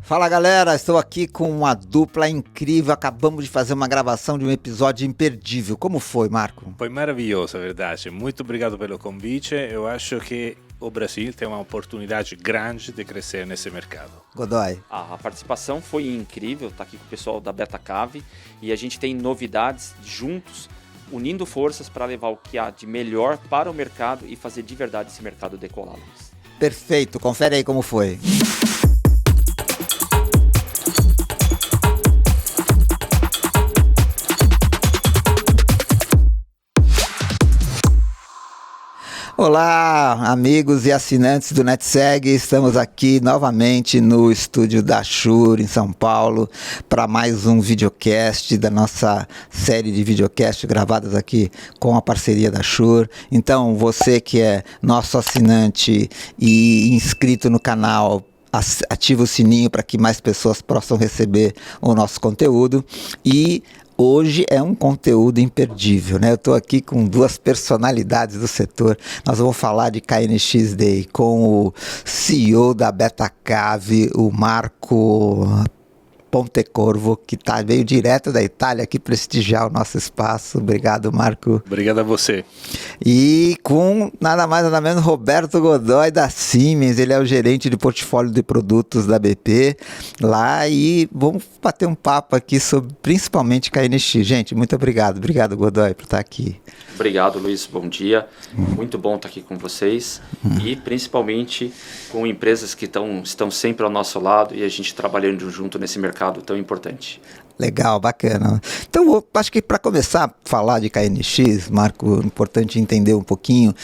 Fala galera, estou aqui com uma dupla incrível, acabamos de fazer uma gravação de um episódio imperdível. Como foi, Marco? Foi maravilhoso, é verdade. Muito obrigado pelo convite. Eu acho que o Brasil tem uma oportunidade grande de crescer nesse mercado. Godoy. A participação foi incrível, tá aqui com o pessoal da Betacave e a gente tem novidades juntos, unindo forças para levar o que há de melhor para o mercado e fazer de verdade esse mercado decolar. Perfeito, confere aí como foi. Olá, amigos e assinantes do NetSeg, estamos aqui novamente no estúdio da Shure, em São Paulo, para mais um videocast da nossa série de videocasts gravadas aqui com a parceria da Shure. Então, você que é nosso assinante e inscrito no canal, ativa o sininho para que mais pessoas possam receber o nosso conteúdo. E hoje é um conteúdo imperdível, né? Eu estou aqui com duas personalidades do setor. Nós vamos falar de KNX Day com o CEO da Betacave, o Marco Pontecorvo, que veio direto da Itália aqui prestigiar o nosso espaço. Obrigado, Marco. Obrigado a você. E com nada mais nada menos Roberto Godoy da Siemens, ele é o gerente de portfólio de produtos da BP lá, e vamos bater um papo aqui sobre principalmente KNX. Gente, muito obrigado. Obrigado, Godoy, por estar aqui. Obrigado, Luiz. Bom dia. Muito bom estar aqui com vocês e principalmente com empresas que estão sempre ao nosso lado e a gente trabalhando junto nesse mercado tão importante. Legal, bacana. Então, acho que para começar a falar de KNX, Marco, é importante entender um pouquinho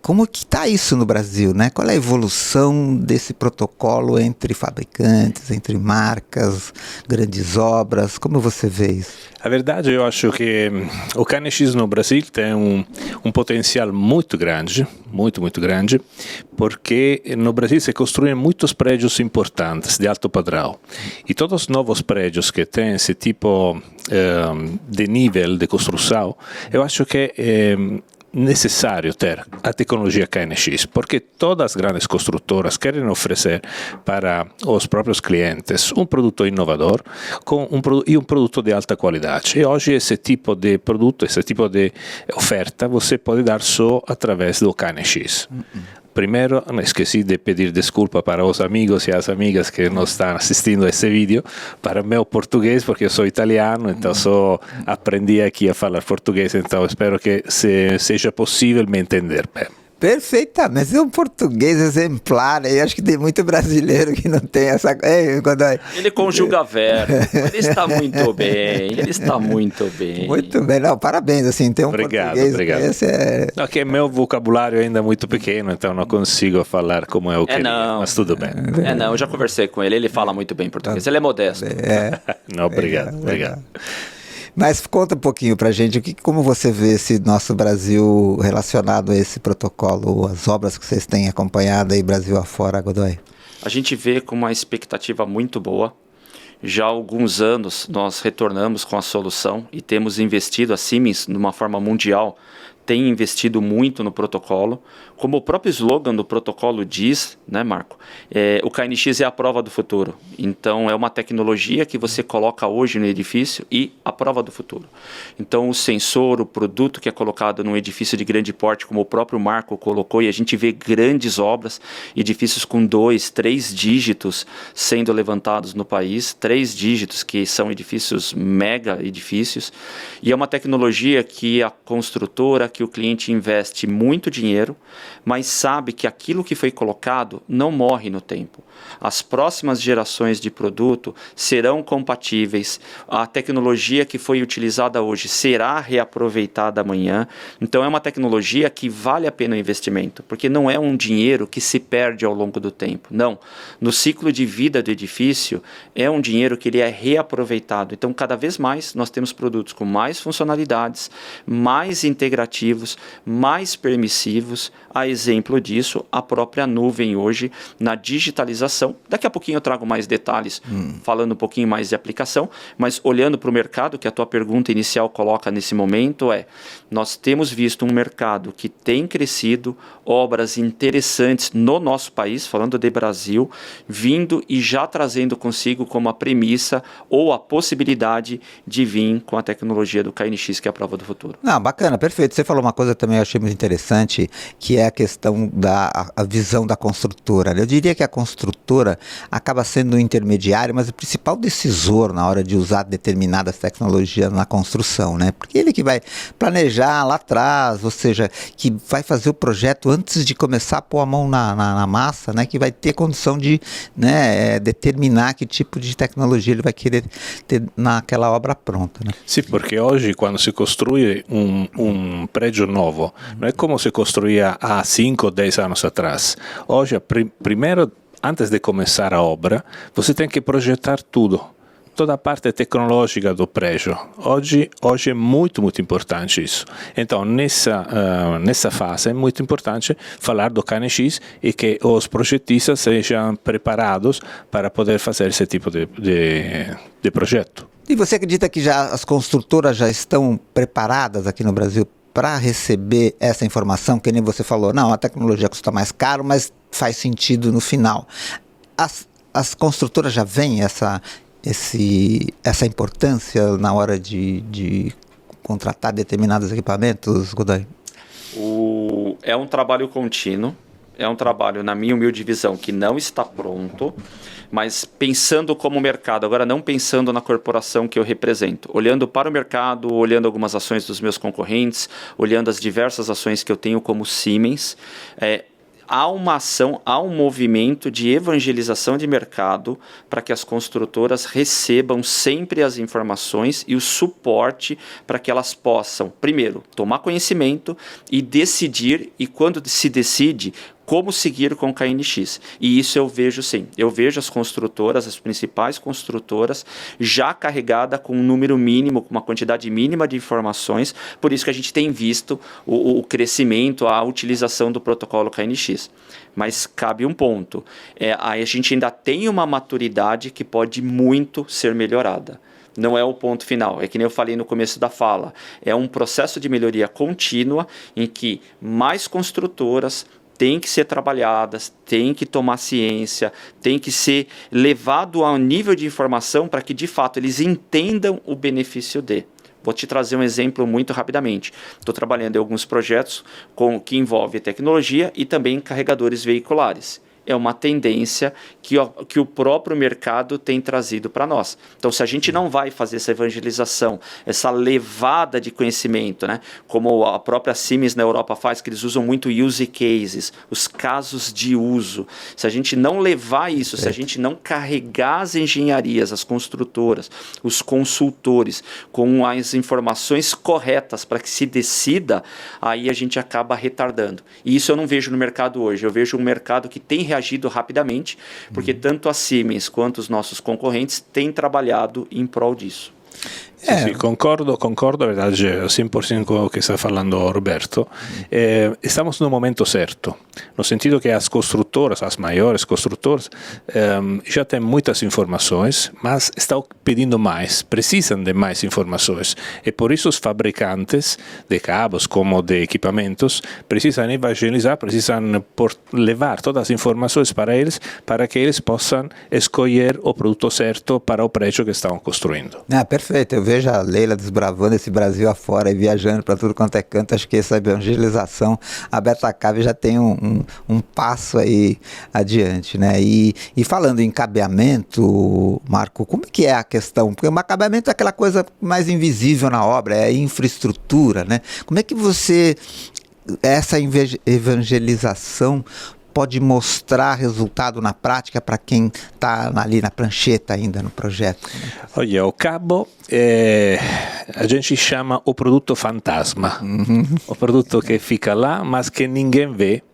como que está isso no Brasil, né? Qual é a evolução desse protocolo entre fabricantes, entre marcas, grandes obras? Como você vê isso? A verdade, eu acho que o KNX no Brasil tem um potencial muito grande, muito grande, porque no Brasil se construem muitos prédios importantes de alto padrão. E todos os novos prédios que têm esse tipo de nível de construção, eu acho que é necessário ter a tecnologia KNX, porque todas as grandes construtoras querem oferecer para os próprios clientes um produto inovador e um produto de alta qualidade. E hoje esse tipo de produto, esse tipo de oferta, você pode dar só através do KNX. Primeiro, esqueci de pedir desculpa para os amigos e as amigas que nos estão assistindo a esse vídeo, para o meu português, porque eu sou italiano, então só aprendi aqui a falar português, então espero que seja possível me entender bem. Perfeitamente, é um português exemplar, e acho que tem muito brasileiro que não tem essa... Ele conjuga verbo, ele está muito bem. Muito bem, não, parabéns, assim, tem um português... Obrigado. Não, que meu vocabulário ainda é muito pequeno, então não consigo falar como eu queria, mas tudo bem. Eu já conversei com ele fala muito bem português, ele é modesto. Não, obrigado. Mas conta um pouquinho pra gente, como você vê esse nosso Brasil relacionado a esse protocolo, as obras que vocês têm acompanhado aí Brasil afora, Godoy? A gente vê com uma expectativa muito boa. Já há alguns anos nós retornamos com a solução e temos investido, a Siemens, de uma forma mundial, tem investido muito no protocolo. Como o próprio slogan do protocolo diz, né, Marco? O KNX é a prova do futuro. Então, é uma tecnologia que você coloca hoje no edifício e a prova do futuro. Então, o sensor, o produto que é colocado num edifício de grande porte, como o próprio Marco colocou, e a gente vê grandes obras, edifícios com 2, 3 dígitos sendo levantados no país, 3 dígitos que são edifícios, mega edifícios, e é uma tecnologia que a construtora, que o cliente investe muito dinheiro, mas sabe que aquilo que foi colocado não morre no tempo. As próximas gerações de produto serão compatíveis, a tecnologia que foi utilizada hoje será reaproveitada amanhã, então é uma tecnologia que vale a pena o investimento, porque não é um dinheiro que se perde ao longo do tempo, não. No ciclo de vida do edifício, é um dinheiro que ele é reaproveitado, então cada vez mais nós temos produtos com mais funcionalidades, mais integrativos, assertivos, mais permissivos. A exemplo disso, a própria nuvem hoje na digitalização. Daqui a pouquinho eu trago mais detalhes, falando um pouquinho mais de aplicação, mas olhando para o mercado, que a tua pergunta inicial coloca nesse momento nós temos visto um mercado que tem crescido, obras interessantes no nosso país, falando de Brasil, vindo e já trazendo consigo como a premissa ou a possibilidade de vir com a tecnologia do KNX, que é a prova do futuro. Não, bacana, perfeito. Você falou uma coisa também que eu achei muito interessante, que é a questão a visão da construtora. Eu diria que a construtora acaba sendo um intermediário, mas o principal decisor na hora de usar determinadas tecnologias na construção, né? Porque ele que vai planejar lá atrás, ou seja, que vai fazer o projeto antes de começar a pôr a mão na massa, né? Que vai ter condição de, né, determinar que tipo de tecnologia ele vai querer ter naquela obra pronta, né? Sì, perché oggi quando si costruisce un pregio nuovo, non è come si costruía há 5 ou 10 anos atrás. Hoje, primeiro, antes de começar a obra, você tem que projetar tudo. Toda a parte tecnológica do prédio. Hoje é muito importante isso. Então, nessa fase é muito importante falar do KNX e que os projetistas sejam preparados para poder fazer esse tipo de projeto. E você acredita que as construtoras já estão preparadas aqui no Brasil para receber essa informação? Que nem você falou, não, a tecnologia custa mais caro, mas faz sentido no final. As construtoras já veem essa importância na hora de contratar determinados equipamentos, Godoy? É um trabalho contínuo, é um trabalho, na minha humilde visão, que não está pronto, mas pensando como mercado, agora não pensando na corporação que eu represento, olhando para o mercado, olhando algumas ações dos meus concorrentes, olhando as diversas ações que eu tenho como Siemens, há uma ação, há um movimento de evangelização de mercado para que as construtoras recebam sempre as informações e o suporte para que elas possam, primeiro, tomar conhecimento e decidir, e quando se decide, como seguir com o KNX. E isso eu vejo sim. Eu vejo as construtoras, as principais construtoras, já carregada com um número mínimo, com uma quantidade mínima de informações. Por isso que a gente tem visto o crescimento, a utilização do protocolo KNX. Mas cabe um ponto. A gente ainda tem uma maturidade que pode muito ser melhorada. Não é o ponto final, é que nem eu falei no começo da fala. É um processo de melhoria contínua em que mais construtoras têm que ser trabalhadas, têm que tomar ciência, têm que ser levado a um nível de informação para que, de fato, eles entendam o benefício de. Vou te trazer um exemplo muito rapidamente. Estou trabalhando em alguns projetos que envolvem tecnologia e também carregadores veiculares. É uma tendência que o próprio mercado tem trazido para nós. Então, se a gente não vai fazer essa evangelização, essa levada de conhecimento, né, como a própria Siemens na Europa faz, que eles usam muito use cases, os casos de uso. Se a gente não levar isso, se a gente não carregar as engenharias, as construtoras, os consultores com as informações corretas para que se decida, aí a gente acaba retardando. E isso eu não vejo no mercado hoje. Eu vejo um mercado que tem reagido rapidamente, porque tanto a Siemens quanto os nossos concorrentes têm trabalhado em prol disso. Sì, concordo, é verdade, 100% com o que está falando Roberto. Estamos no momento certo, no sentido que as construtoras, as maiores construtoras, já têm muitas informações, mas estão pedindo mais, precisam de mais informações. E por isso os fabricantes de cabos como de equipamentos precisam evangelizar, precisam levar todas as informações para eles, para que eles possam escolher o produto certo para o preço que estão construindo. Perfeito, eu vejo a Leila desbravando esse Brasil afora e viajando para tudo quanto é canto. Acho que essa evangelização, a Betacave já tem um passo aí adiante, né? E falando em cabeamento, Marco, como que é a questão? Porque o cabeamento é aquela coisa mais invisível na obra, é a infraestrutura, né? Como é que essa evangelização pode mostrar resultado na prática para quem está ali na prancheta ainda no projeto? Olha, o cabo a gente chama o produto fantasma, o produto que fica lá, mas que ninguém vê,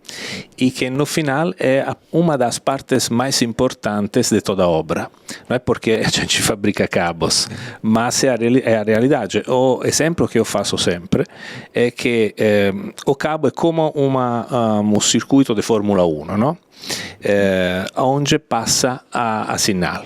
e que no final é uma das partes mais importantes de toda a obra. Não é porque a gente fabrica cabos, mas é a realidade. O exemplo que eu faço sempre é que o cabo é como um circuito de Fórmula 1, não? Onde passa a sinal.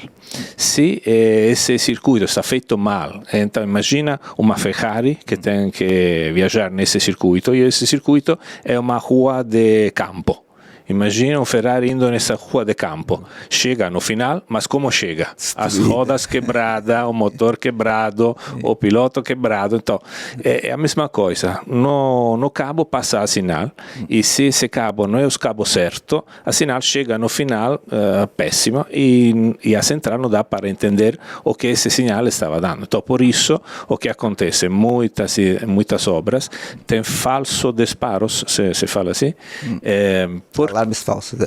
Se esse circuito está feito mal, então imagina uma Ferrari que tem que viajar nesse circuito, e esse circuito é uma rua de campo. Imagina um Ferrari indo nessa rua de campo. Chega no final, mas como chega? As rodas quebradas, o motor quebrado, o piloto quebrado. Então, é a mesma coisa. No cabo passa a sinal, e se esse cabo não é o cabo certo, a sinal chega no final péssima, e a central não dá para entender o que esse sinal estava dando. Então, por isso, o que acontece? Muitas obras têm falso disparos, se fala assim, alarmes falsos.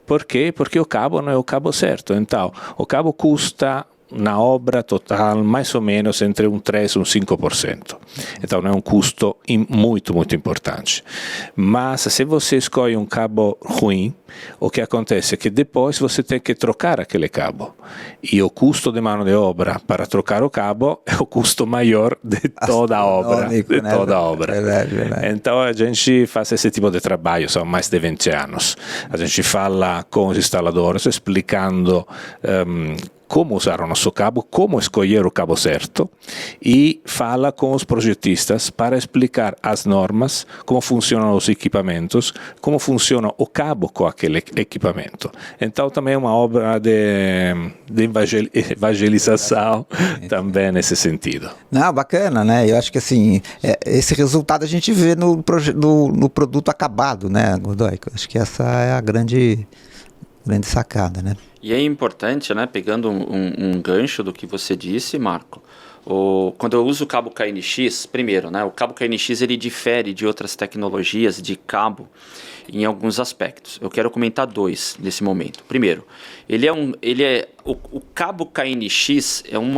Por quê? Porque o cabo não é o cabo certo. Então, o cabo custa na obra total mais ou menos entre 3% e 5%. Então é um custo muito, muito importante. Mas se você escolhe um cabo ruim, o que acontece é que depois você tem que trocar aquele cabo. E o custo de mão de obra para trocar o cabo é o custo maior de toda a obra. Verdade. Então a gente faz esse tipo de trabalho, são mais de 20 anos. A gente fala com os instaladores explicando como usar o nosso cabo, como escolher o cabo certo, e fala com os projetistas para explicar as normas, como funcionam os equipamentos, como funciona o cabo com aquele equipamento. Então também é uma obra de evangelização também nesse sentido. Não, bacana, né? Eu acho que assim, esse resultado a gente vê no produto acabado, né, Godoy? Acho que essa é a grande sacada, né? E é importante, né, pegando um gancho do que você disse, Marco, quando eu uso o cabo KNX, primeiro, né, o cabo KNX ele difere de outras tecnologias de cabo em alguns aspectos. Eu quero comentar dois nesse momento. Primeiro, o cabo KNX é um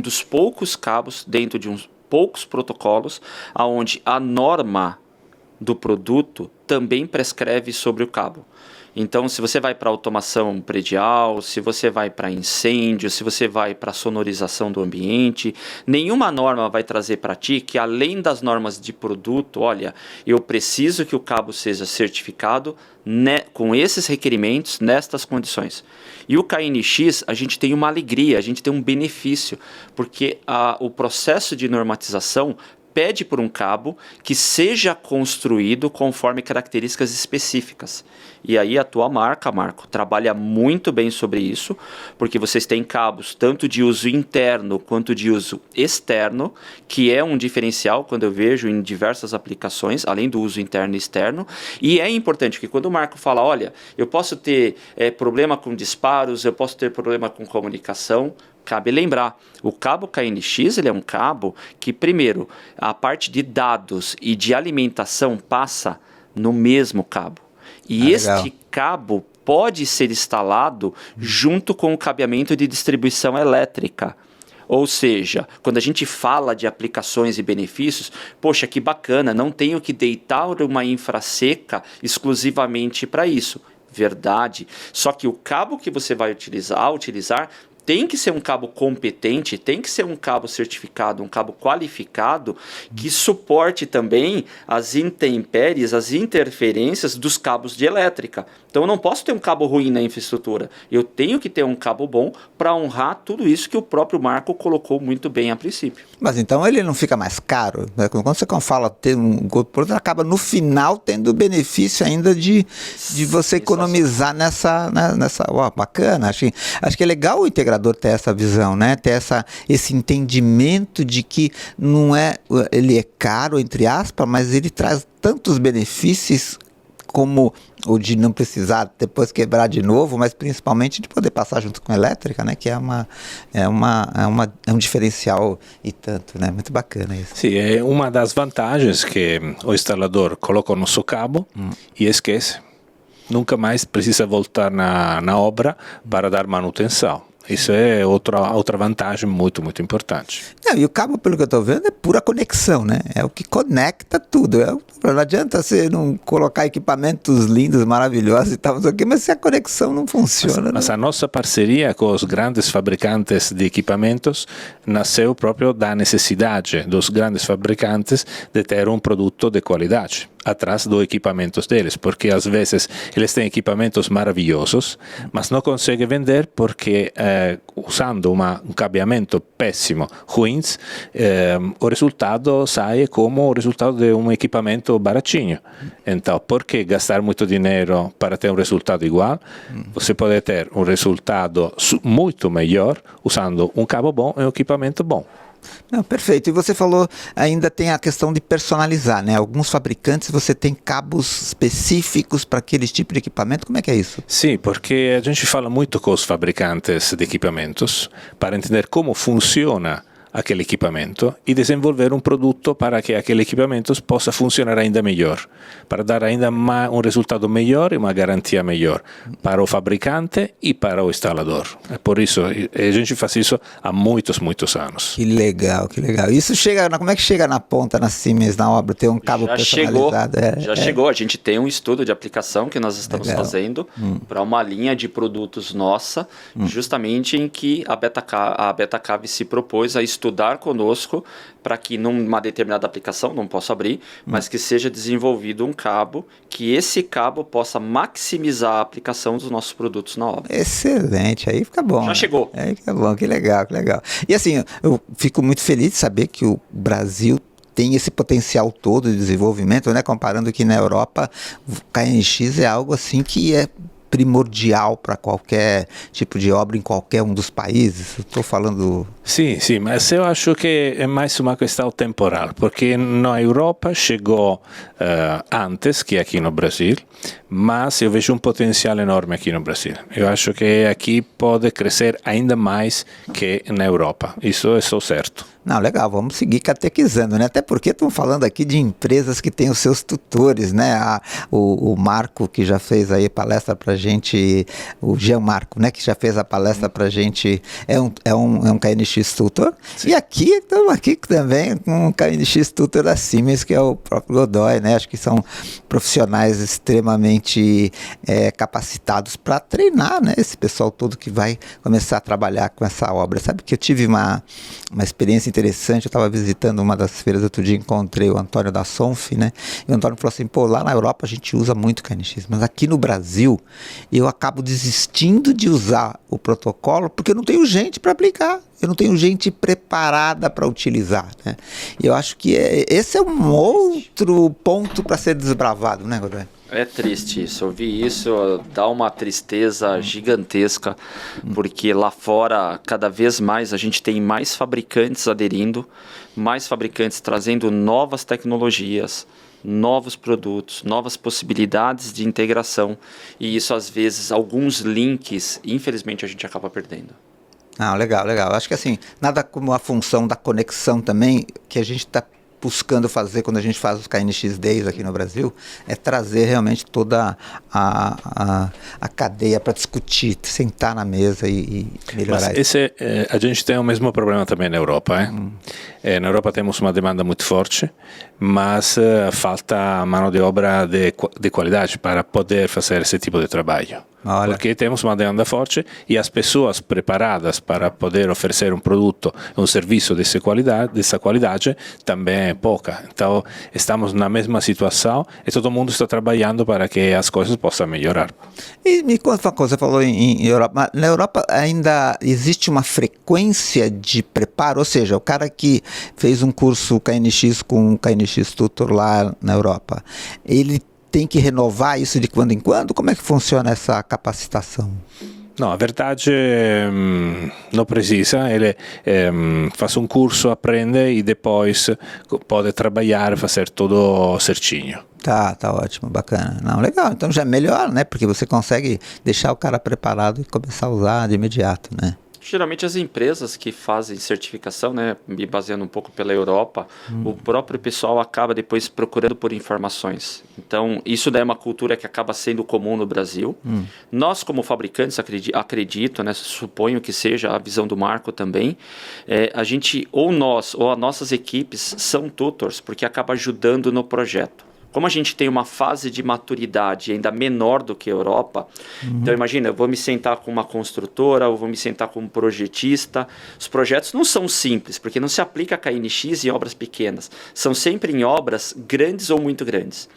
dos poucos cabos dentro de uns poucos protocolos onde a norma do produto também prescreve sobre o cabo. Então, se você vai para automação predial, se você vai para incêndio, se você vai para sonorização do ambiente, nenhuma norma vai trazer para ti que, além das normas de produto, olha, eu preciso que o cabo seja certificado com esses requerimentos, nestas condições. E o KNX, a gente tem uma alegria, a gente tem um benefício, porque o processo de normatização pede por um cabo que seja construído conforme características específicas. E aí a tua marca, Marco, trabalha muito bem sobre isso, porque vocês têm cabos tanto de uso interno quanto de uso externo, que é um diferencial quando eu vejo em diversas aplicações, além do uso interno e externo. E é importante que quando o Marco fala, olha, eu posso ter problema com disparos, eu posso ter problema com comunicação, cabe lembrar, o cabo KNX ele é um cabo que, primeiro, a parte de dados e de alimentação passa no mesmo cabo. E este cabo pode ser instalado junto com o cabeamento de distribuição elétrica. Ou seja, quando a gente fala de aplicações e benefícios, poxa, que bacana, não tenho que deitar uma infra exclusivamente para isso. Verdade. Só que o cabo que você vai utilizar tem que ser um cabo competente, tem que ser um cabo certificado, um cabo qualificado, que suporte também as intempéries, as interferências dos cabos de elétrica. Então eu não posso ter um cabo ruim na infraestrutura, eu tenho que ter um cabo bom para honrar tudo isso que o próprio Marco colocou muito bem a princípio. Mas então ele não fica mais caro, né? Quando você fala ter um produto, acaba no final tendo o benefício ainda de você economizar nessa bacana, acho que é legal o integrador ter essa visão, né? Ter esse entendimento de que ele é caro, entre aspas, mas ele traz tantos benefícios como o de não precisar depois quebrar de novo, mas principalmente de poder passar junto com a elétrica, né? Que é um diferencial e tanto, né? Muito bacana isso. Sim, é uma das vantagens que o instalador coloca no seu cabo e esquece. Nunca mais precisa voltar na obra para dar manutenção. Isso é outra vantagem muito, muito importante. Não, e o cabo, pelo que eu estou vendo, é pura conexão, né? É o que conecta tudo. Não adianta você não colocar equipamentos lindos, maravilhosos e tal, mas se a conexão não funciona... Mas a nossa parceria com os grandes fabricantes de equipamentos nasceu próprio da necessidade dos grandes fabricantes de ter um produto de qualidade atrás dos equipamentos deles, porque às vezes eles têm equipamentos maravilhosos, mas não conseguem vender porque usando um cabeamento péssimo, ruins, o resultado sai como o resultado de um equipamento baratinho. Então, por que gastar muito dinheiro para ter um resultado igual? Você pode ter um resultado muito melhor usando um cabo bom e um equipamento bom. Não, perfeito. E você falou, ainda tem a questão de personalizar, né? Alguns fabricantes você tem cabos específicos para aquele tipo de equipamento. Como é que é isso? Sim, porque a gente fala muito com os fabricantes de equipamentos para entender como funciona aquele equipamento e desenvolver um produto para que aquele equipamento possa funcionar ainda melhor, para dar ainda um resultado melhor e uma garantia melhor para o fabricante e para o instalador. É por isso, a gente faz isso há muitos, muitos anos. Que legal, que legal. Isso chega, como é que chega na ponta, na Siemens, na obra, ter um cabo personalizado? Chegou, a gente tem um estudo de aplicação que nós estamos fazendo para uma linha de produtos nossa, justamente em que a Betacave se propôs a estudar conosco para que numa determinada aplicação, não posso abrir, mas que seja desenvolvido um cabo, que esse cabo possa maximizar a aplicação dos nossos produtos na obra. Excelente, aí fica bom. Já chegou. Aí fica bom, que legal, que legal. E assim, eu fico muito feliz de saber que o Brasil tem esse potencial todo de desenvolvimento, né? Comparando que na Europa, o KNX é algo assim que é primordial para qualquer tipo de obra em qualquer um dos países. Estou falando... Sim, mas eu acho que é mais uma questão temporal, porque na Europa chegou antes que aqui no Brasil, mas eu vejo um potencial enorme aqui no Brasil. Eu acho que aqui pode crescer ainda mais que na Europa. Isso é só certo. Não, legal, vamos seguir catequizando, né? Até porque estamos falando aqui de empresas que têm os seus tutores, né? O Marco, que já fez aí palestra pra gente, o Jean Marco, né? Que já fez a palestra pra gente, é um KNX tutor. Sim. E aqui, estamos aqui também com um KNX tutor da Siemens, que é o próprio Godoy, né? Acho que são profissionais extremamente capacitados para treinar, né? Esse pessoal todo que vai começar a trabalhar com essa obra. Sabe que eu tive uma experiência interessante, eu estava visitando uma das feiras outro dia, encontrei o Antônio da Sonf, né? E o Antônio falou assim, pô, lá na Europa a gente usa muito KNX, mas aqui no Brasil eu acabo desistindo de usar o protocolo porque eu não tenho gente para aplicar, eu não tenho gente preparada para utilizar, né? E eu acho que esse é um outro ponto para ser desbravado, né, Godoy? É triste isso, ouvir isso dá uma tristeza gigantesca, porque lá fora, cada vez mais, a gente tem mais fabricantes aderindo, mais fabricantes trazendo novas tecnologias, novos produtos, novas possibilidades de integração, e isso às vezes, alguns links, infelizmente a gente acaba perdendo. Ah, legal, legal. Acho que assim, nada como a função da conexão também, que a gente está buscando fazer quando a gente faz os KNX Days aqui no Brasil, é trazer realmente toda a cadeia para discutir, sentar na mesa e melhorar. Mas a gente tem o mesmo problema também na Europa. Na Europa temos uma demanda muito forte, mas falta mão de obra de qualidade para poder fazer esse tipo de trabalho. Olha. Porque temos uma demanda forte e as pessoas preparadas para poder oferecer um produto, um serviço dessa qualidade também é pouca. Então, estamos na mesma situação e todo mundo está trabalhando para que as coisas possam melhorar. E me conta uma coisa, você falou em Europa. Na Europa ainda existe uma frequência de preparo, ou seja, o cara que fez um curso KNX com o KNX Tutor lá na Europa, ele tem que renovar isso de quando em quando? Como é que funciona essa capacitação? Não, a verdade não precisa, ele faz um curso, aprende e depois pode trabalhar, fazer tudo certinho. Tá ótimo, bacana. Não, legal, então já é melhor, né? Porque você consegue deixar o cara preparado e começar a usar de imediato, né? Geralmente as empresas que fazem certificação, né, me baseando um pouco pela Europa, o próprio pessoal acaba depois procurando por informações. Então, isso daí é uma cultura que acaba sendo comum no Brasil. Nós, como fabricantes, acredito, né, suponho que seja a visão do Marco também, a gente, ou nós, ou as nossas equipes são tutors, porque acaba ajudando no projeto. Como a gente tem uma fase de maturidade ainda menor do que a Europa, então imagina, eu vou me sentar com uma construtora, eu vou me sentar com um projetista. Os projetos não são simples, porque não se aplica a KNX em obras pequenas. São sempre em obras grandes ou muito grandes.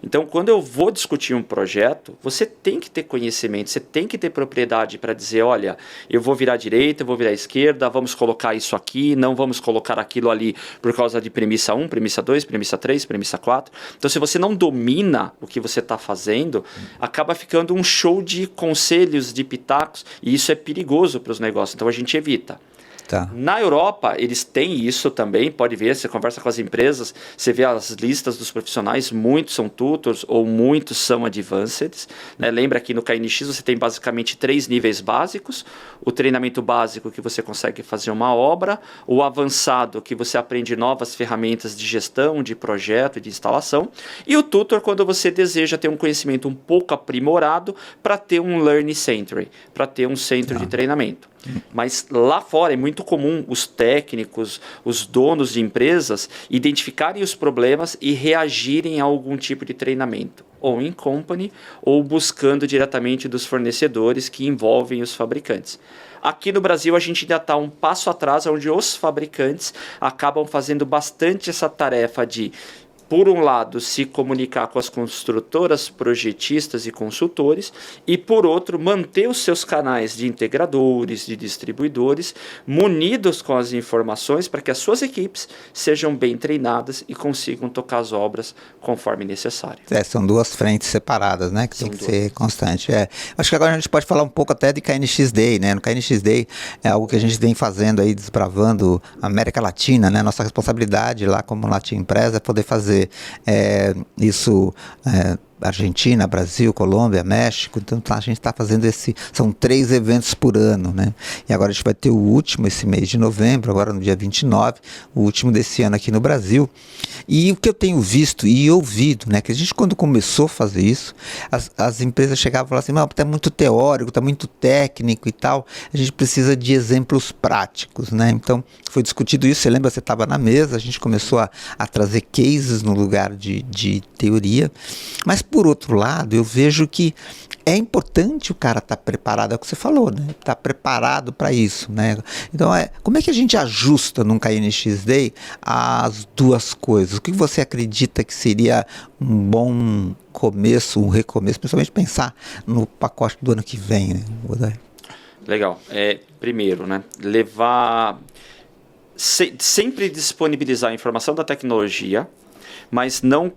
Então, quando eu vou discutir um projeto, você tem que ter conhecimento, você tem que ter propriedade para dizer, olha, eu vou virar à direita, eu vou virar à esquerda, vamos colocar isso aqui, não vamos colocar aquilo ali por causa de premissa 1, premissa 2, premissa 3, premissa 4. Então, se você não domina o que você está fazendo, acaba ficando um show de conselhos, de pitacos, e isso é perigoso para os negócios, então a gente evita. Tá. Na Europa, eles têm isso também, pode ver, você conversa com as empresas, você vê as listas dos profissionais, muitos são tutors ou muitos são advanced. Né? Lembra que no KNX você tem basicamente 3 níveis básicos, o treinamento básico que você consegue fazer uma obra, o avançado que você aprende novas ferramentas de gestão, de projeto e de instalação, e o tutor quando você deseja ter um conhecimento um pouco aprimorado para ter um learning center, para ter um centro de treinamento. Mas lá fora é muito comum os técnicos, os donos de empresas identificarem os problemas e reagirem a algum tipo de treinamento, ou em company, ou buscando diretamente dos fornecedores que envolvem os fabricantes. Aqui no Brasil a gente ainda está um passo atrás, onde os fabricantes acabam fazendo bastante essa tarefa de, por um lado, se comunicar com as construtoras, projetistas e consultores, e por outro, manter os seus canais de integradores, de distribuidores, munidos com as informações para que as suas equipes sejam bem treinadas e consigam tocar as obras conforme necessário. São 2 frentes separadas, né? Que tem que ser constante. Acho que agora a gente pode falar um pouco até de KNX Day, né? No KNX Day é algo que a gente vem fazendo aí, desbravando a América Latina, né? Nossa responsabilidade lá como Latin Empresa é poder fazer isso, Argentina, Brasil, Colômbia, México. Então a gente está fazendo são 3 eventos por ano, né? E agora a gente vai ter o último esse mês de novembro, agora no dia 29, o último desse ano aqui no Brasil. E o que eu tenho visto e ouvido, né? Que a gente, quando começou a fazer isso, as empresas chegavam e falavam assim, está muito teórico, está muito técnico e tal, a gente precisa de exemplos práticos, né? Então foi discutido isso, você lembra, você estava na mesa, a gente começou a trazer cases no lugar de teoria, mas por outro lado, eu vejo que é importante o cara estar preparado, é o que você falou, né? Estar preparado para isso, né? Então, como é que a gente ajusta num KNX Day as 2 coisas? O que você acredita que seria um bom começo, um recomeço, principalmente pensar no pacote do ano que vem, né? Legal. Primeiro, né? Sempre disponibilizar a informação da tecnologia, mas não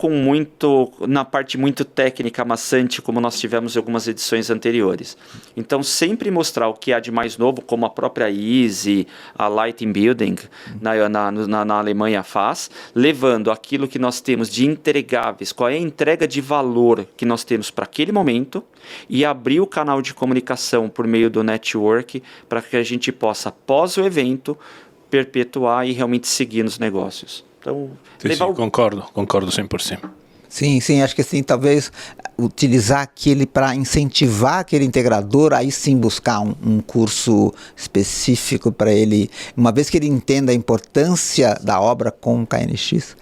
na parte muito técnica, maçante, como nós tivemos em algumas edições anteriores. Então, sempre mostrar o que há de mais novo, como a própria Easy, a Lighting Building, na Alemanha faz, levando aquilo que nós temos de entregáveis, qual é a entrega de valor que nós temos para aquele momento, e abrir o canal de comunicação por meio do network, para que a gente possa, após o evento, perpetuar e realmente seguir nos negócios. Então, concordo 100%. Sim, acho que assim, talvez utilizar aquele para incentivar aquele integrador, aí sim buscar um curso específico para ele, uma vez que ele entenda a importância da obra com o KNX,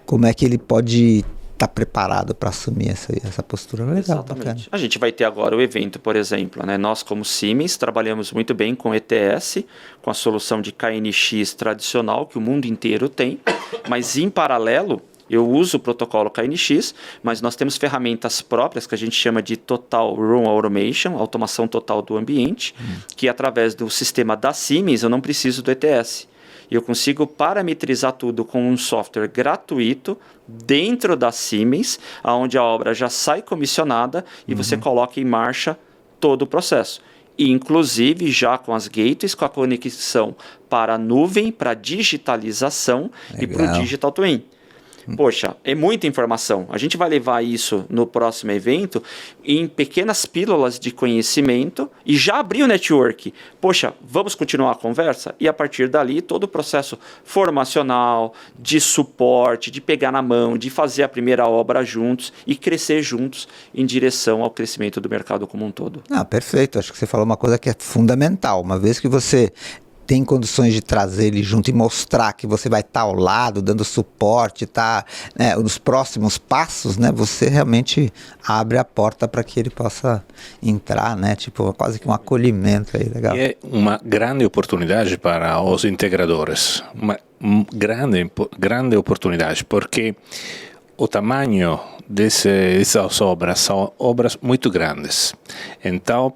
como é que ele pode estar preparado para assumir essa postura. Legal, exatamente. Bacana. A gente vai ter agora o evento, por exemplo, né? Nós, como Siemens, trabalhamos muito bem com ETS, com a solução de KNX tradicional que o mundo inteiro tem, mas em paralelo, eu uso o protocolo KNX, mas nós temos ferramentas próprias que a gente chama de Total Room Automation, automação total do ambiente, que através do sistema da Siemens eu não preciso do ETS. Eu consigo parametrizar tudo com um software gratuito dentro da Siemens, onde a obra já sai comissionada e você coloca em marcha todo o processo. E, inclusive, já com as gateways, com a conexão para a nuvem, para a digitalização e para o Digital Twin. Poxa, é muita informação. A gente vai levar isso no próximo evento em pequenas pílulas de conhecimento e já abrir o network. Poxa, vamos continuar a conversa? E a partir dali, todo o processo formacional, de suporte, de pegar na mão, de fazer a primeira obra juntos e crescer juntos em direção ao crescimento do mercado como um todo. Perfeito. Acho que você falou uma coisa que é fundamental. Uma vez que você tem condições de trazer ele junto e mostrar que você vai estar ao lado, dando suporte, nos próximos passos, né, você realmente abre a porta para que ele possa entrar, né, tipo, quase que um acolhimento aí, legal. E é uma grande oportunidade para os integradores, uma grande oportunidade, porque o tamanho dessas obras são obras muito grandes, então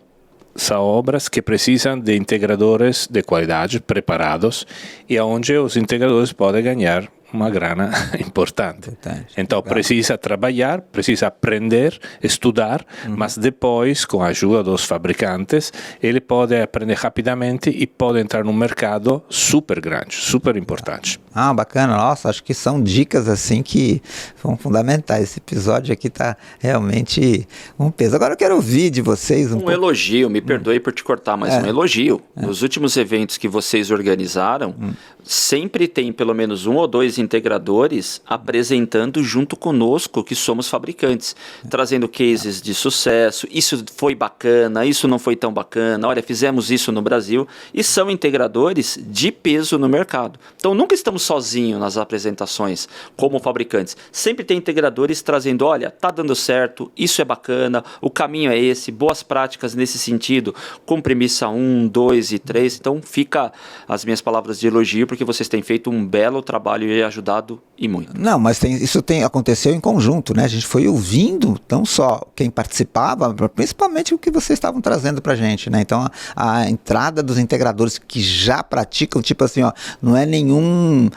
são obras que precisam de integradores de qualidade preparados e onde os integradores podem ganhar uma grana importante. Então precisa trabalhar, precisa aprender, estudar, mas depois, com a ajuda dos fabricantes, ele pode aprender rapidamente e pode entrar num mercado super grande, super importante. Bacana. Nossa, acho que são dicas assim que são fundamentais. Esse episódio aqui está realmente um peso. Agora eu quero ouvir de vocês um elogio, me perdoe por te cortar, mas um elogio. Nos últimos eventos que vocês organizaram, sempre tem pelo menos 1 ou 2 integradores apresentando junto conosco que somos fabricantes, trazendo cases de sucesso, isso foi bacana, isso não foi tão bacana, olha, fizemos isso no Brasil, e são integradores de peso no mercado. Então nunca estamos sozinhos nas apresentações como fabricantes, sempre tem integradores trazendo, olha, tá dando certo, isso é bacana, o caminho é esse, boas práticas nesse sentido, com premissa 1, 2 e 3, então fica as minhas palavras de elogio, porque vocês têm feito um belo trabalho e ajudado e muito. Não, mas isso aconteceu em conjunto, né? A gente foi ouvindo não só quem participava, principalmente o que vocês estavam trazendo pra gente, né? Então a entrada dos integradores que já praticam, tipo assim, não é nenhum,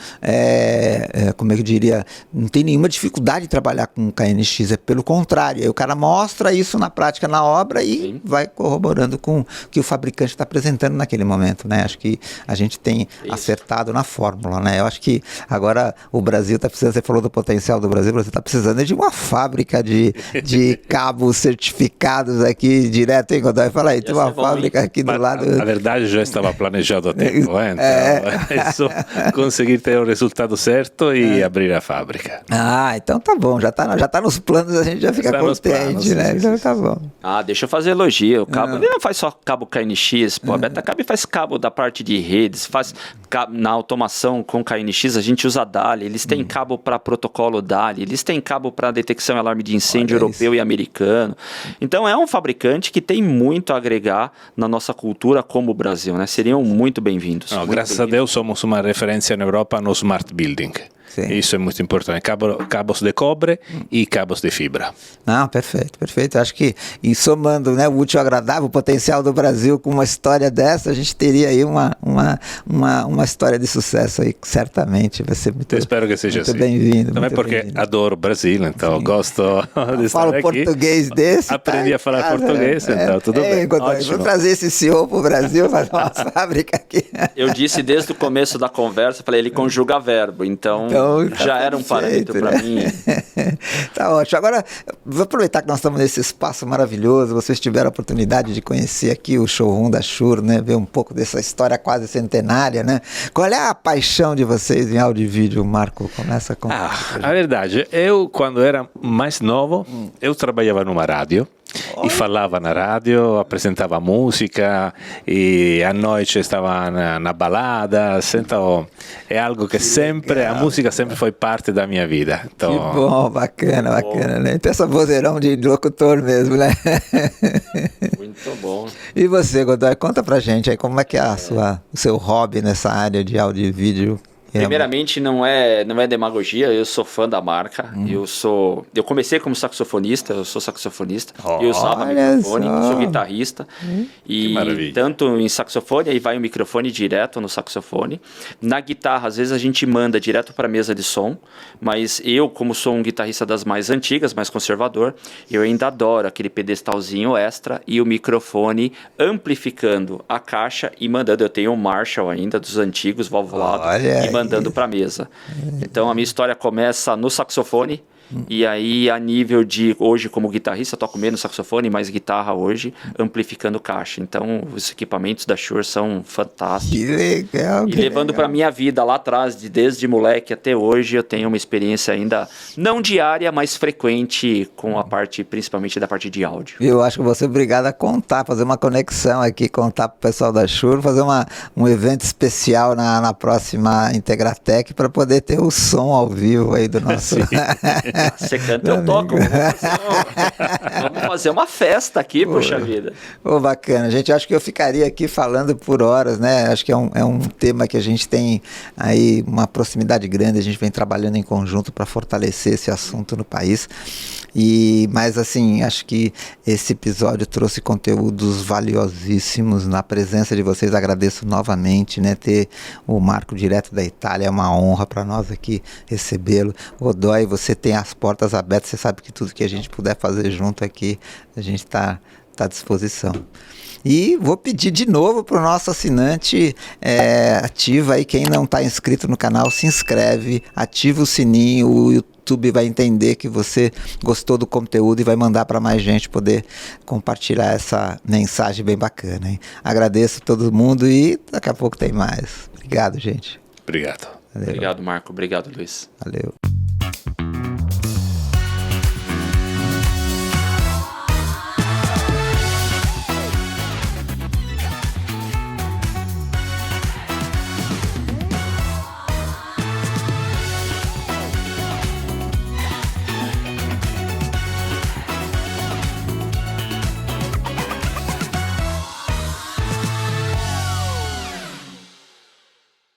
como é que eu diria, não tem nenhuma dificuldade de trabalhar com KNX, é pelo contrário, aí o cara mostra isso na prática, na obra e vai corroborando com o que o fabricante está apresentando naquele momento, né? Acho que a gente tem acertado na fórmula, né? Eu acho que agora o Brasil está precisando, você falou do potencial do Brasil, você está precisando de uma fábrica de cabos certificados aqui direto, hein, Godoy? Fala aí, tem uma fábrica aqui do lado. Na verdade já estava planejado há tempo, então é só conseguir ter o resultado certo e abrir a fábrica. Então tá bom, já tá nos planos, a gente já fica contente, né? Então tá bom. Deixa eu fazer elogio, o cabo, ele não faz só cabo KNX, a Betacab faz cabo da parte de redes, faz na automação com KNX, a gente usa DALI, eles têm cabo para protocolo DALI, eles têm cabo para detecção e alarme de incêndio europeu e americano. Então é um fabricante que tem muito a agregar na nossa cultura como o Brasil, né? Seriam muito bem-vindos. Graças a Deus somos uma referência na Europa no smart building. Sim. Isso é muito importante. Cabos de cobre e cabos de fibra. Não, perfeito. Acho que, e somando, né, o útil ao agradável, o potencial do Brasil com uma história dessa, a gente teria aí uma história de sucesso aí, certamente. Vai ser muito, eu espero que seja muito assim. Bem-vindo. Também porque adoro o Brasil, então gosto de estar falo aqui. Português desse. Aprendi a falar português, então tudo bem. Vou trazer esse CEO para o Brasil, fazer uma fábrica aqui. Eu disse desde o começo da conversa, falei, ele conjuga verbo, então já era um parâmetro, né, para mim. Tá ótimo. Agora, vou aproveitar que nós estamos nesse espaço maravilhoso, vocês tiveram a oportunidade de conhecer aqui o showroom da Shure, né? Ver um pouco dessa história quase centenária, né? Qual é a paixão de vocês em áudio e vídeo, Marco? Começa com... A verdade, eu quando era mais novo, eu trabalhava numa rádio. E falava na rádio, apresentava música e à noite estava na balada, então é algo que sempre, a música sempre foi parte da minha vida. Então, que bom, bacana, né? Então essa vozeirão de locutor mesmo, né? Muito bom. E você, Godoy, conta pra gente aí como é que é o seu hobby nessa área de áudio e vídeo. Primeiramente, não é demagogia, eu sou fã da marca, eu comecei como saxofonista, eu sou saxofonista, eu usava microfone, sou guitarrista, e tanto em saxofone, aí vai o microfone direto no saxofone, na guitarra, às vezes a gente manda direto para a mesa de som, mas eu, como sou um guitarrista das mais antigas, mais conservador, eu ainda adoro aquele pedestalzinho extra e o microfone amplificando a caixa e mandando, eu tenho um Marshall ainda, dos antigos, valvulado, e mandando para a mesa. Então a minha história começa no saxofone. E aí, a nível de hoje, como guitarrista, toco menos saxofone, mais guitarra hoje, amplificando caixa. Então, os equipamentos da Shure são fantásticos. Que legal. E levando para minha vida lá atrás, desde moleque até hoje, eu tenho uma experiência ainda não diária, mas frequente com a parte, principalmente da parte de áudio. Eu acho que você é obrigado a contar, fazer uma conexão aqui, contar para o pessoal da Shure, fazer um evento especial na próxima Integratec para poder ter o som ao vivo aí do nosso... Você canta, eu toco. Vamos fazer uma festa aqui, poxa vida. Bacana, gente. Eu acho que eu ficaria aqui falando por horas, né? Acho que é um tema que a gente tem aí uma proximidade grande, a gente vem trabalhando em conjunto para fortalecer esse assunto no país. Mas assim, acho que esse episódio trouxe conteúdos valiosíssimos na presença de vocês. Agradeço novamente, né? Ter o Marco direto da Itália é uma honra para nós aqui recebê-lo. Godoy, você tem as portas abertas, você sabe que tudo que a gente puder fazer junto aqui, a gente está à disposição. E vou pedir de novo para o nosso assinante, ativa aí, quem não está inscrito no canal, se inscreve, ativa o sininho, o YouTube vai entender que você gostou do conteúdo e vai mandar para mais gente poder compartilhar essa mensagem bem bacana, hein? Agradeço a todo mundo e daqui a pouco tem mais. Obrigado, gente. Obrigado. Valeu. Obrigado, Marco. Obrigado, Luiz. Valeu.